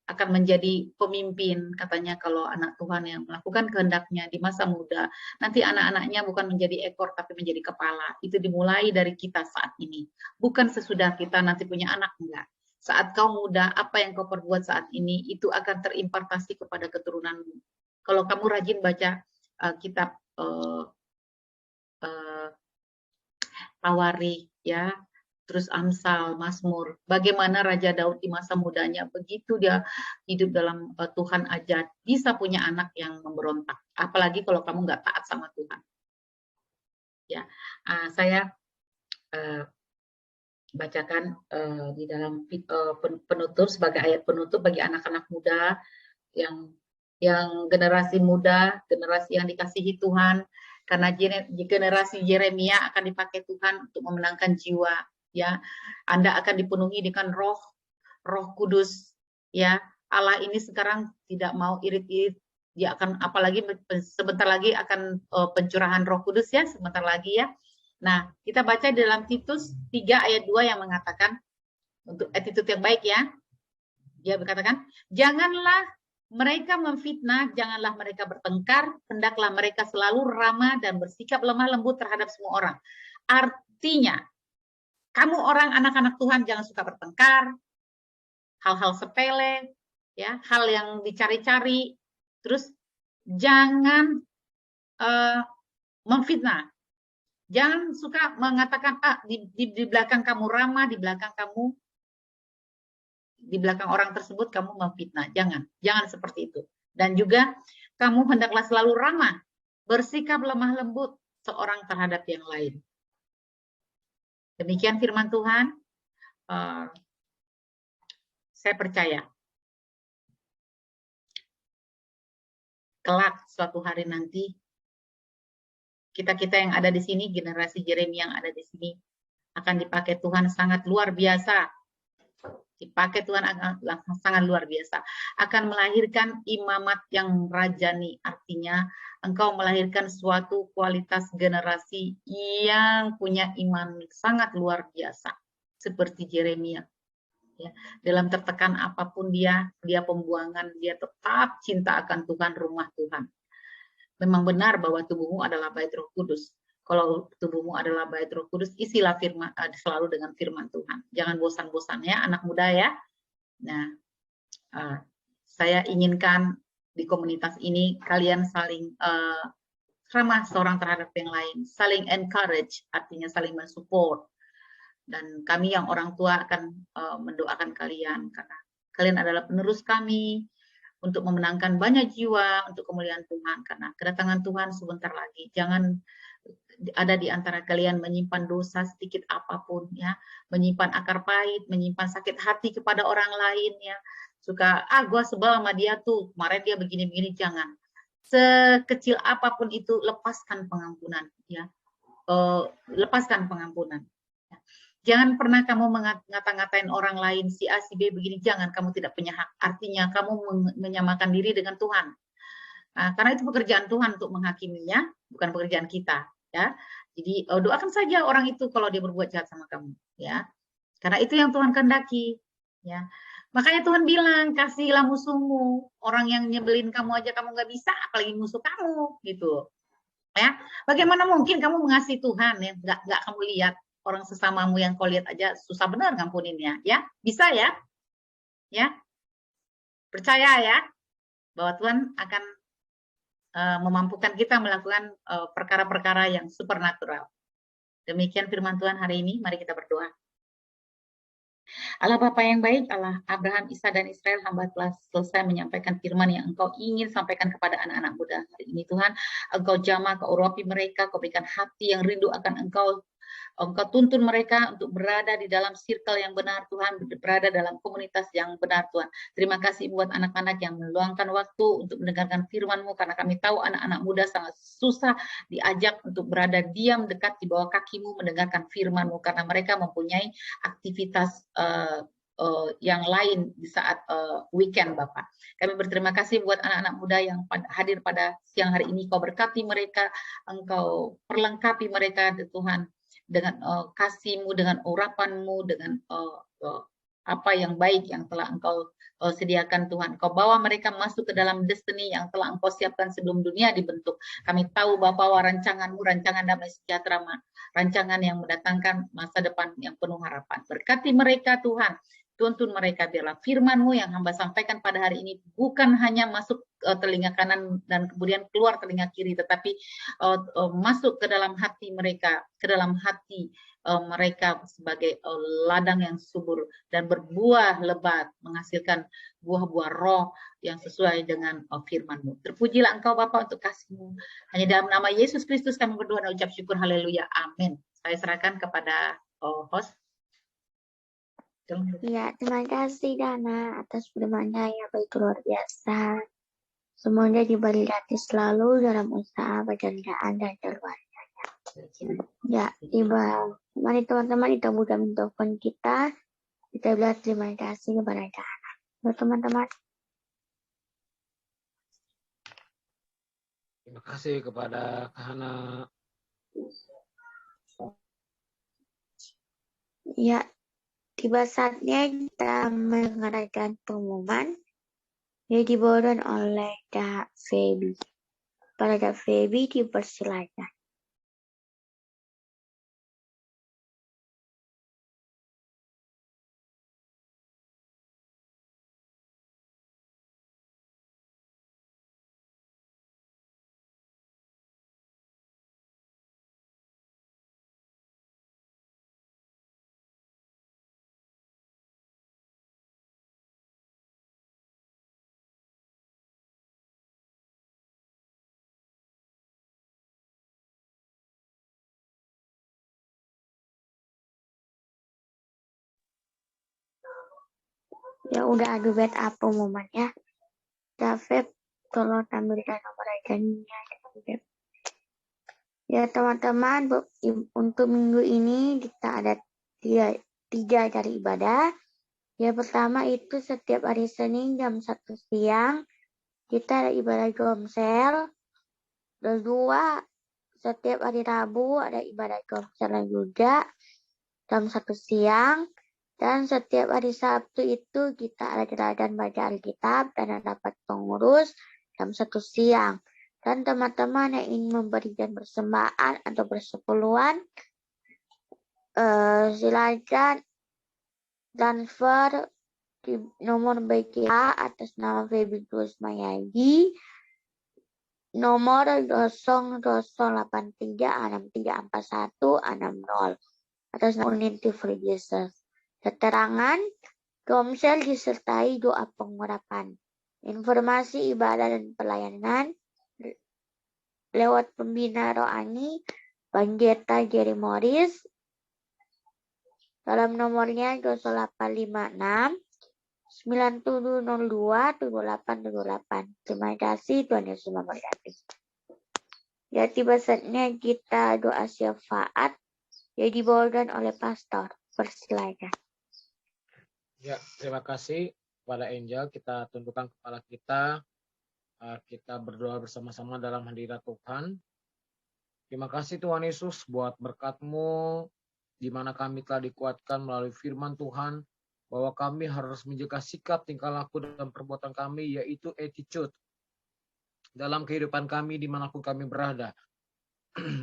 akan menjadi pemimpin. Katanya kalau anak Tuhan yang melakukan kehendaknya di masa muda, nanti anak-anaknya bukan menjadi ekor tapi menjadi kepala. Itu dimulai dari kita saat ini. Bukan sesudah kita nanti punya anak, enggak. Saat kau muda, apa yang kau perbuat saat ini, itu akan terimpartasi kepada keturunanmu. Kalau kamu rajin baca kitab Tawarikh, ya, terus Amsal, Mazmur, bagaimana Raja Daud di masa mudanya, begitu dia hidup dalam Tuhan aja, bisa punya anak yang memberontak. Apalagi kalau kamu nggak taat sama Tuhan. Ya, saya bacakan di dalam penutup, sebagai ayat penutup bagi anak-anak muda yang generasi muda, generasi yang dikasihi Tuhan, karena generasi Yeremia akan dipakai Tuhan untuk memenangkan jiwa, ya. Anda akan dipenuhi dengan Roh Kudus, ya. Allah ini sekarang tidak mau irit-irit, dia akan, apalagi sebentar lagi akan pencurahan Roh Kudus, ya, sebentar lagi, ya. Nah, kita baca dalam Titus 3 ayat 2 yang mengatakan untuk attitude yang baik, ya. Dia berkatakan, janganlah mereka memfitnah, janganlah mereka bertengkar, hendaklah mereka selalu ramah dan bersikap lemah lembut terhadap semua orang. Artinya, kamu orang anak-anak Tuhan jangan suka bertengkar, hal-hal sepele, ya, hal yang dicari-cari, terus jangan memfitnah. Jangan suka mengatakan, di belakang kamu ramah, di belakang orang tersebut kamu memfitnah. Jangan seperti itu. Dan juga kamu hendaklah selalu ramah, bersikap lemah lembut seorang terhadap yang lain. Demikian firman Tuhan. Saya percaya kelak suatu hari nanti kita yang ada di sini, generasi Yeremia yang ada di sini, akan dipakai Tuhan sangat luar biasa. Dipakai Tuhan sangat luar biasa. Akan melahirkan imamat yang rajani, artinya engkau melahirkan suatu kualitas generasi yang punya iman sangat luar biasa, seperti Yeremia. Ya, dalam tertekan apapun dia pembuangan, dia tetap cinta akan Tuhan, rumah Tuhan. memang benar bahwa tubuhmu adalah bait Roh Kudus. Kalau tubuhmu adalah bait Roh Kudus, isilah firman selalu dengan firman Tuhan. Jangan bosan-bosan ya anak muda ya. Nah, saya inginkan di komunitas ini kalian saling ramah seorang terhadap yang lain, saling encourage, artinya saling mensupport. Dan kami yang orang tua akan mendoakan kalian karena kalian adalah penerus kami untuk memenangkan banyak jiwa untuk kemuliaan Tuhan, karena kedatangan Tuhan sebentar lagi. Jangan ada di antara kalian menyimpan dosa sedikit apapun ya, menyimpan akar pahit, menyimpan sakit hati kepada orang lain ya. Suka gue sebel sama dia tuh, kemarin dia begini-begini. Jangan. Sekecil apapun itu, lepaskan pengampunan ya. Lepaskan pengampunan. Jangan pernah kamu ngata-ngatain orang lain, si A, si B begini, jangan, kamu tidak punya hak. Artinya kamu menyamakan diri dengan Tuhan. Nah, karena itu pekerjaan Tuhan untuk menghakiminya, bukan pekerjaan kita. Ya. Jadi doakan saja orang itu kalau dia berbuat jahat sama kamu. Ya. Karena itu yang Tuhan kehendaki. Ya. Makanya Tuhan bilang, kasihilah musuhmu. Orang yang nyebelin kamu aja kamu nggak bisa, apalagi musuh kamu. Gitu. Ya. Bagaimana mungkin kamu mengasihi Tuhan ya? Nggak kamu lihat orang sesamamu yang kau lihat aja susah benar ngampuninnya, ya. Bisa ya? Ya. Percaya ya bahwa Tuhan akan memampukan kita melakukan perkara-perkara yang supernatural. Demikian firman Tuhan hari ini, mari kita berdoa. Allah Bapa yang baik, Allah Abraham, Isa, dan Israel, hamba telah selesai menyampaikan firman yang Engkau ingin sampaikan kepada anak-anak muda hari ini. Tuhan, Engkau jamah, Kau urapi mereka, Kau berikan hati yang rindu akan Engkau. Engkau tuntun mereka untuk berada di dalam circle yang benar, Tuhan, berada dalam komunitas yang benar, Tuhan. Terima kasih buat anak-anak yang meluangkan waktu untuk mendengarkan firman-Mu, karena kami tahu anak-anak muda sangat susah diajak untuk berada diam dekat di bawah kaki-Mu mendengarkan firman-Mu, karena mereka mempunyai aktivitas yang lain di saat weekend, Bapak. Kami berterima kasih buat anak-anak muda yang hadir pada siang hari ini. Kau berkati mereka, Engkau perlengkapi mereka, Tuhan, dengan kasih-Mu, dengan urapan-Mu, dengan apa yang baik yang telah Engkau sediakan, Tuhan. Kau bawa mereka masuk ke dalam destiny yang telah Engkau siapkan sebelum dunia dibentuk. Kami tahu bahwa rancangan-Mu, rancangan damai sejahtera, rancangan yang mendatangkan masa depan yang penuh harapan. Berkati mereka, Tuhan. Tuntun mereka, biarlah firman-Mu yang hamba sampaikan pada hari ini bukan hanya masuk telinga kanan dan kemudian keluar telinga kiri, tetapi masuk ke dalam hati mereka, ke dalam hati mereka sebagai ladang yang subur dan berbuah lebat, menghasilkan buah-buah roh yang sesuai dengan firman-Mu. Terpujilah Engkau Bapa untuk kasih-Mu. Hanya dalam nama Yesus Kristus kami berdoa dan ucap syukur, haleluya, amin. Saya serahkan kepada host. Ya, terima kasih Dana atas firman-Nya yang begitu luar biasa. Semoga diberkati selalu dalam usaha pekerjaan dan keluarganya. Ya, mari teman-teman kita buka mikrofon kita bilang terima kasih kepada Dana. Teman-teman. Terima kasih kepada Hana. Ya, tiba saatnya kita mengadakan pengumuman yang dibawakan oleh Kak Feby. Pada Kak Feby dipersilakan. Ya udah ada backup pengumumannya. David, tolong tampilkan nomor rekeningnya. Ya teman-teman, untuk minggu ini kita ada tiga kali ibadah. Yang pertama itu setiap hari Senin jam 1 siang kita ada ibadah Komsel. Kedua, setiap hari Rabu ada ibadah Komsel juga jam 1 siang. Dan setiap hari Sabtu itu kita ada gerakan baca Alkitab dan dapat pengurus jam 1 siang. Dan teman-teman yang ingin memberikan persembahan atau persepuluhan, silakan transfer di nomor BCA atas nama Feby Kusmayadi, nomor 0083634160 atas nama Unity for Jesus. Keterangan domsel disertai doa pengurapan. Informasi ibadah dan pelayanan lewat pembina rohani Pendeta Jerry Morris dalam nomornya 0856 9702 7878. Terima kasih, Tuhan Yesus memberkati. Ya, tiba saatnya kita doa syafaat yang dibawakan oleh pastor. Persilakan. Ya, terima kasih kepada Angel. Kita tundukkan kepala kita. Kita berdoa bersama-sama dalam hadirat Tuhan. Terima kasih Tuhan Yesus buat berkat-Mu, di mana kami telah dikuatkan melalui firman Tuhan, bahwa kami harus menjaga sikap, tingkah laku, dan perbuatan kami, yaitu attitude dalam kehidupan kami dimanapun kami berada.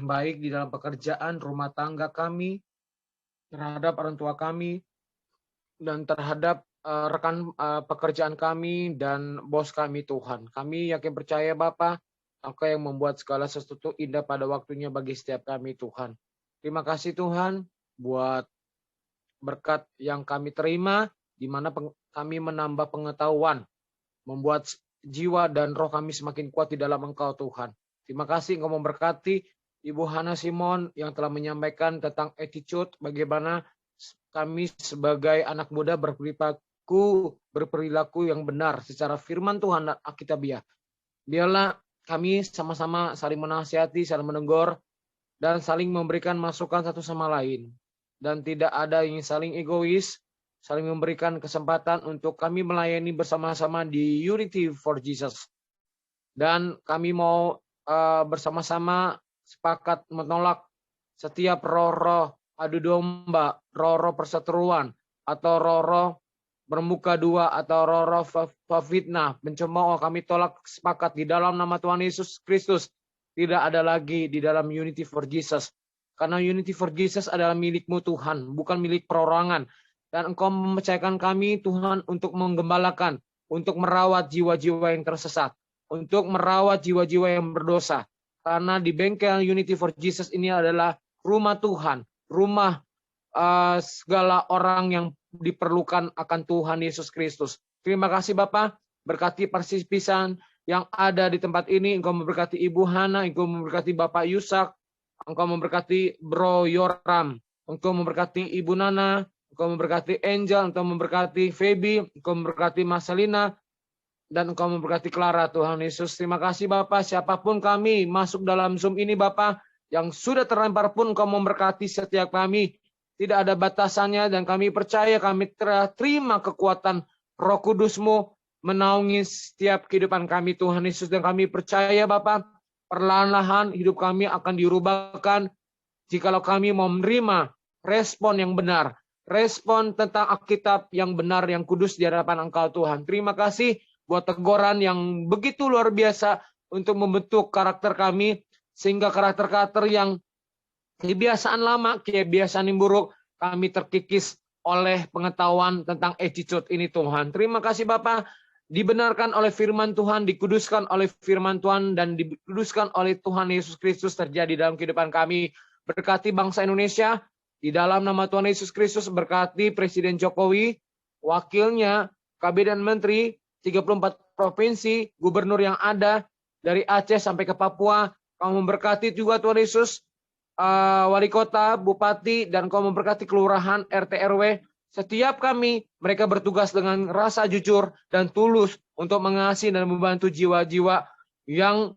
Baik di dalam pekerjaan, rumah tangga kami, terhadap orang tua kami, dan terhadap rekan pekerjaan kami dan bos kami Tuhan. Kami yakin percaya Bapa, Engkau yang membuat segala sesuatu indah pada waktunya bagi setiap kami Tuhan. Terima kasih Tuhan buat berkat yang kami terima, di mana kami menambah pengetahuan, membuat jiwa dan roh kami semakin kuat di dalam Engkau Tuhan. Terima kasih Engkau memberkati Ibu Hana Simon yang telah menyampaikan tentang attitude, bagaimana kami sebagai anak muda berperilaku yang benar secara firman Tuhan dan Alkitabiah. Biarlah kami sama-sama saling menasihati, saling menegur, dan saling memberikan masukan satu sama lain. Dan tidak ada yang saling egois, saling memberikan kesempatan untuk kami melayani bersama-sama di Unity for Jesus. Dan kami mau bersama-sama sepakat menolak setiap roh-roh adu domba, roh-roh perseteruan, atau roh-roh bermuka dua, atau roh-roh fitnah, mencemooh. Kami tolak sepakat di dalam nama Tuhan Yesus Kristus. Tidak ada lagi di dalam Unity for Jesus. Karena Unity for Jesus adalah milik-Mu Tuhan, bukan milik perorangan. Dan Engkau mempercayakan kami Tuhan untuk menggembalakan, untuk merawat jiwa-jiwa yang tersesat, untuk merawat jiwa-jiwa yang berdosa. Karena di bengkel Unity for Jesus ini adalah rumah Tuhan, rumah segala orang yang diperlukan akan Tuhan Yesus Kristus. Terima kasih Bapa, berkati partisipan yang ada di tempat ini. Engkau memberkati Ibu Hana, Engkau memberkati Bapak Yusak, Engkau memberkati Bro Yoram, Engkau memberkati Ibu Nana, Engkau memberkati Angel, Engkau memberkati Feby, Engkau memberkati Marcelina, dan Engkau memberkati Clara, Tuhan Yesus. Terima kasih Bapak, siapapun kami masuk dalam Zoom ini Bapak, yang sudah terlempar pun Engkau memberkati setiap kami. Tidak ada batasannya, dan kami percaya kami terima kekuatan Roh Kudus-Mu menaungi setiap kehidupan kami Tuhan Yesus. Dan kami percaya Bapak, perlahan-lahan hidup kami akan dirubahkan jikalau kami mau menerima respon yang benar, respon tentang Alkitab yang benar, yang kudus di hadapan Engkau Tuhan. Terima kasih buat teguran yang begitu luar biasa untuk membentuk karakter kami, sehingga karakter-karakter yang kebiasaan lama, kebiasaan yang buruk, kami terkikis oleh pengetahuan tentang attitude ini Tuhan. Terima kasih Bapak, dibenarkan oleh firman Tuhan, dikuduskan oleh firman Tuhan, dan dikuduskan oleh Tuhan Yesus Kristus terjadi dalam kehidupan kami. Berkati bangsa Indonesia, di dalam nama Tuhan Yesus Kristus, berkati Presiden Jokowi, wakilnya, Kabinet Menteri, 34 provinsi, gubernur yang ada, dari Aceh sampai ke Papua. Kau memberkati juga Tuhan Yesus, wali kota, bupati, dan Kau memberkati kelurahan, RT, RW. Setiap kami, mereka bertugas dengan rasa jujur dan tulus untuk mengasihi dan membantu jiwa-jiwa yang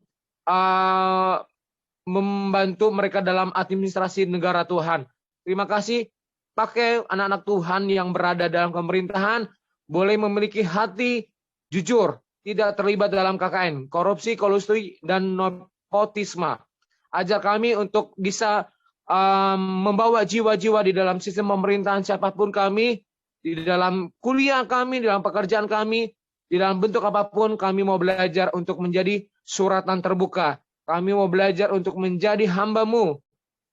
membantu mereka dalam administrasi negara Tuhan. Terima kasih, pakai anak-anak Tuhan yang berada dalam pemerintahan, boleh memiliki hati jujur, tidak terlibat dalam KKN, korupsi, kolusi, dan nepotisme. Ajar kami untuk bisa membawa jiwa-jiwa di dalam sistem pemerintahan siapapun kami, di dalam kuliah kami, di dalam pekerjaan kami, di dalam bentuk apapun kami mau belajar untuk menjadi suratan terbuka. Kami mau belajar untuk menjadi hamba-Mu.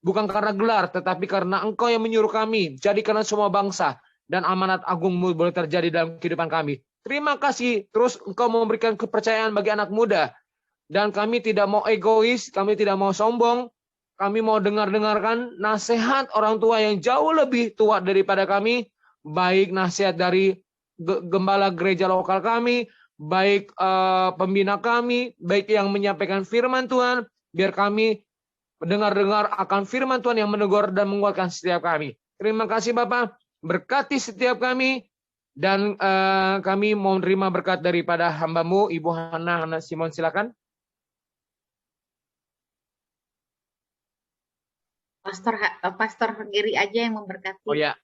Bukan karena gelar, tetapi karena Engkau yang menyuruh kami. Jadikanlah semua bangsa dan amanat agung-Mu boleh terjadi dalam kehidupan kami. Terima kasih. Terus Engkau memberikan kepercayaan bagi anak muda. Dan kami tidak mau egois, kami tidak mau sombong. Kami mau dengarkan nasihat orang tua yang jauh lebih tua daripada kami. Baik nasihat dari gembala gereja lokal kami, baik pembina kami, baik yang menyampaikan firman Tuhan. Biar kami mendengar akan firman Tuhan yang menegur dan menguatkan setiap kami. Terima kasih Bapak, berkati setiap kami, dan kami mau menerima berkat daripada hamba-Mu, Ibu Hana Simon, silakan. Pastor Giri aja yang memberkati. Oh ya,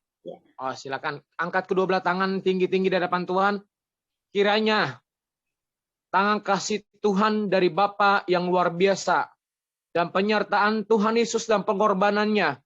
oh silakan. Angkat kedua belah tangan tinggi-tinggi di hadapan Tuhan. Kiranya tangan kasih Tuhan dari Bapa yang luar biasa, dan penyertaan Tuhan Yesus dan pengorbanannya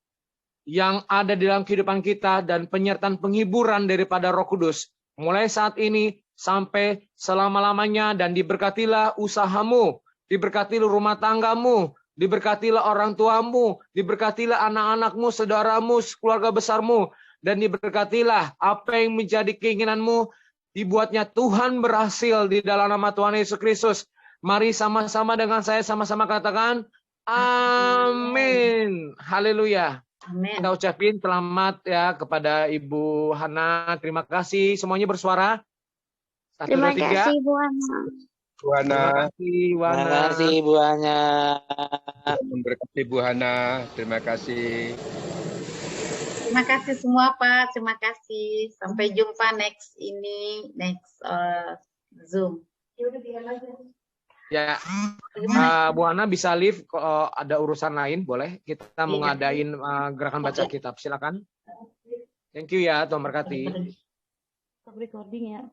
yang ada di dalam kehidupan kita, dan penyertaan penghiburan daripada Roh Kudus mulai saat ini sampai selama-lamanya. Dan diberkatilah usahamu, diberkatilah rumah tanggamu, diberkatilah orang tuamu, diberkatilah anak-anakmu, saudaramu, keluarga besarmu, dan diberkatilah apa yang menjadi keinginanmu, dibuatnya Tuhan berhasil di dalam nama Tuhan Yesus Kristus. Mari sama-sama dengan saya sama-sama katakan amin. Haleluya. Amin. Kita ucapin selamat ya kepada Ibu Hana. Terima kasih. Semuanya bersuara. 1, 2, 3. Terima kasih Bu Hana. Bu Hana. Terima kasih Bu Hana. Terima kasih Bu Hana. Memberkati Bu Hana. Terima kasih. Terima kasih semua Pak. Terima kasih. Sampai jumpa next Zoom. Ya, Bu Hana bisa leave kalau ada urusan lain, boleh. Kita mau ngadain gerakan baca kitab. Silakan. Thank you ya, Tuhan berkati. Stop recording ya.